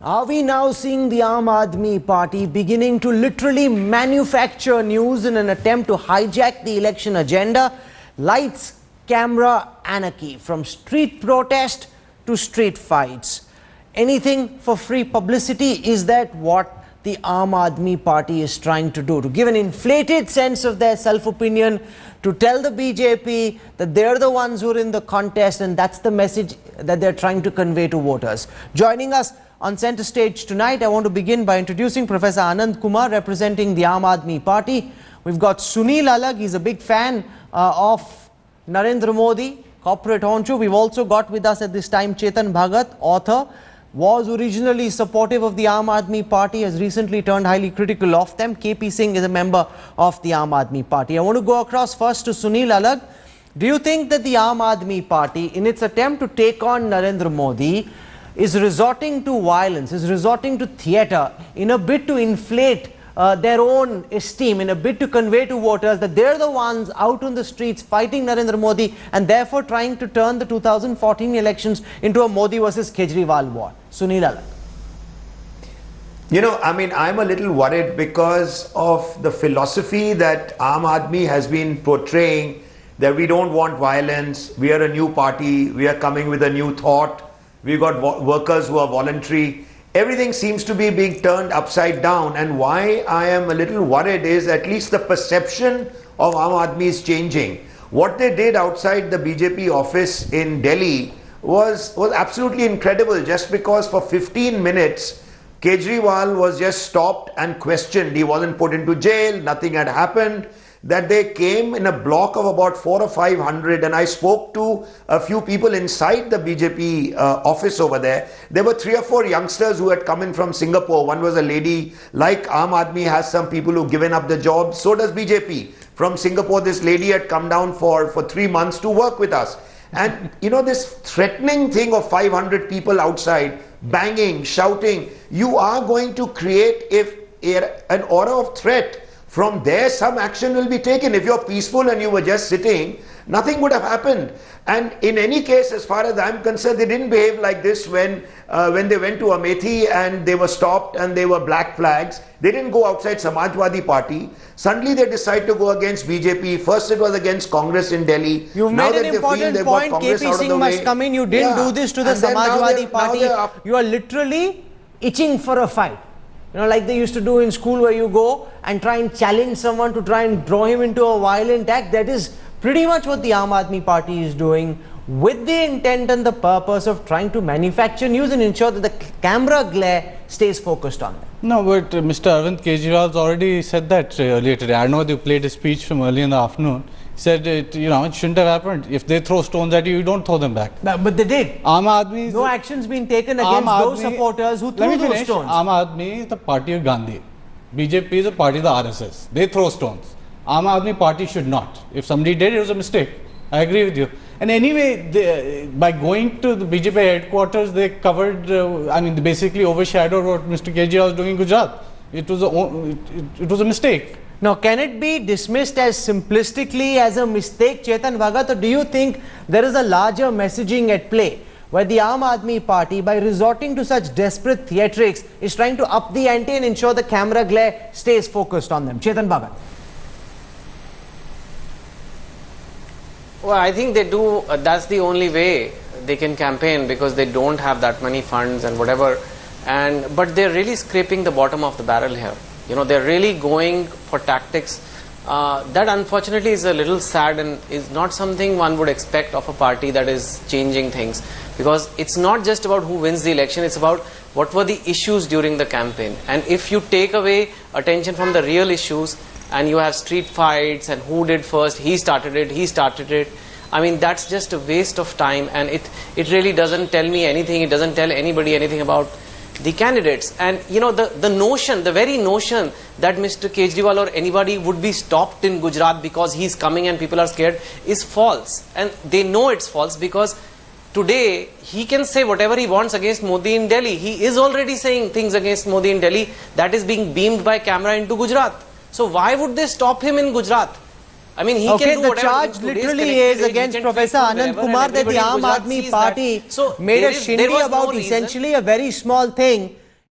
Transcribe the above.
Are we now seeing the Aam Aadmi Party beginning to literally manufacture news in an attempt to hijack the election agenda? Lights, camera, anarchy. From street protest to street fights. Anything for free publicity? Is that what the Aam Aadmi Party is trying to do? To give an inflated sense of their self-opinion, to tell the BJP that they're the ones who are in the contest, and that's the message that they're trying to convey to voters. Joining us on center stage tonight, I want to begin by introducing Professor Anand Kumar, representing the Aam Aadmi Party. We've got Sunil Alag, he's a big fan of Narendra Modi, corporate honcho. We've also got with us at this time Chetan Bhagat, author, was originally supportive of the Aam Aadmi Party, has recently turned highly critical of them. KP Singh is a member of the Aam Aadmi Party. I want to go across first to Sunil Alag. Do you think that the Aam Aadmi Party, in its attempt to take on Narendra Modi, is resorting to violence, is resorting to theatre in a bid to inflate their own esteem, in a bid to convey to voters that they're the ones out on the streets fighting Narendra Modi and therefore trying to turn the 2014 elections into a Modi versus Kejriwal war? Sunil Alag. You know, I mean, I'm a little worried because of the philosophy that Aam Aadmi has been portraying, that we don't want violence, we are a new party, we are coming with a new thought. We've got workers who are voluntary. Everything seems to be being turned upside down. And why I am a little worried is at least the perception of Aam Aadmi is changing. What they did outside the BJP office in Delhi was absolutely incredible. Just because for 15 minutes, Kejriwal was just stopped and questioned. He wasn't put into jail. Nothing had happened. That they came in a block of about 400 or 500, and I spoke to a few people inside the BJP office over there. There were 3 or 4 youngsters who had come in from Singapore. One was a lady. Like Aam Aadmi has some people who've given up the job, so does BJP. From Singapore, this lady had come down for 3 months to work with us. And you know, this threatening thing of 500 people outside, banging, shouting, you are going to create an aura of threat. From there, some action will be taken. If you're peaceful and you were just sitting, nothing would have happened. And in any case, as far as I'm concerned, they didn't behave like this when they went to Amethi and they were stopped and they were black flags. They didn't go outside Samajwadi Party. Suddenly they decide to go against BJP. First it was against Congress in Delhi. You've made an important point. KP Singh must come in. You didn't do this to the Samajwadi Party. You are literally itching for a fight. You know, like they used to do in school, where you go and try and challenge someone to try and draw him into a violent act. That is pretty much what the Aam Aadmi Party is doing, with the intent and the purpose of trying to manufacture news and ensure that the camera glare stays focused on them. No, but Mr. Arvind Kejriwal has already said that earlier today. I know they played a speech from early in the afternoon. He said it shouldn't have happened. If they throw stones at you, you don't throw them back. But they did. Aam Aadmi, no action's been taken against those supporters who threw those stones. Aam Aadmi is the party of Gandhi. BJP is the party of the RSS. They throw stones. Aam Aadmi Party should not. If somebody did, it was a mistake. I agree with you. And anyway, by going to the BJP headquarters, they covered, they basically overshadowed what Mr. Kejriwal was doing in Gujarat. It was a mistake. Now, can it be dismissed as simplistically as a mistake, Chetan Bhagat, or do you think there is a larger messaging at play, where the Aam Aadmi Party, by resorting to such desperate theatrics, is trying to up the ante and ensure the camera glare stays focused on them? Chetan Bhagat. Well, I think they do. That's the only way they can campaign, because they don't have that many funds and whatever. But they're really scraping the bottom of the barrel here. You know, they're really going for tactics. That unfortunately is a little sad and is not something one would expect of a party that is changing things. Because it's not just about who wins the election, it's about what were the issues during the campaign. And if you take away attention from the real issues and you have street fights and who did first, he started it. I mean, that's just a waste of time, and it really doesn't tell me anything. It doesn't tell anybody anything about the candidates. And you know, the very notion that Mr. Kejriwal or anybody would be stopped in Gujarat because he's coming and people are scared is false. And they know it's false, because today he can say whatever he wants against Modi in Delhi. He is already saying things against Modi in Delhi that is being beamed by camera into Gujarat. So why would they stop him in Gujarat? I mean, he can do the whatever. charge literally is against Professor Anand Kumar that the Aam Aadmi Party made a shindy about essentially a very small thing,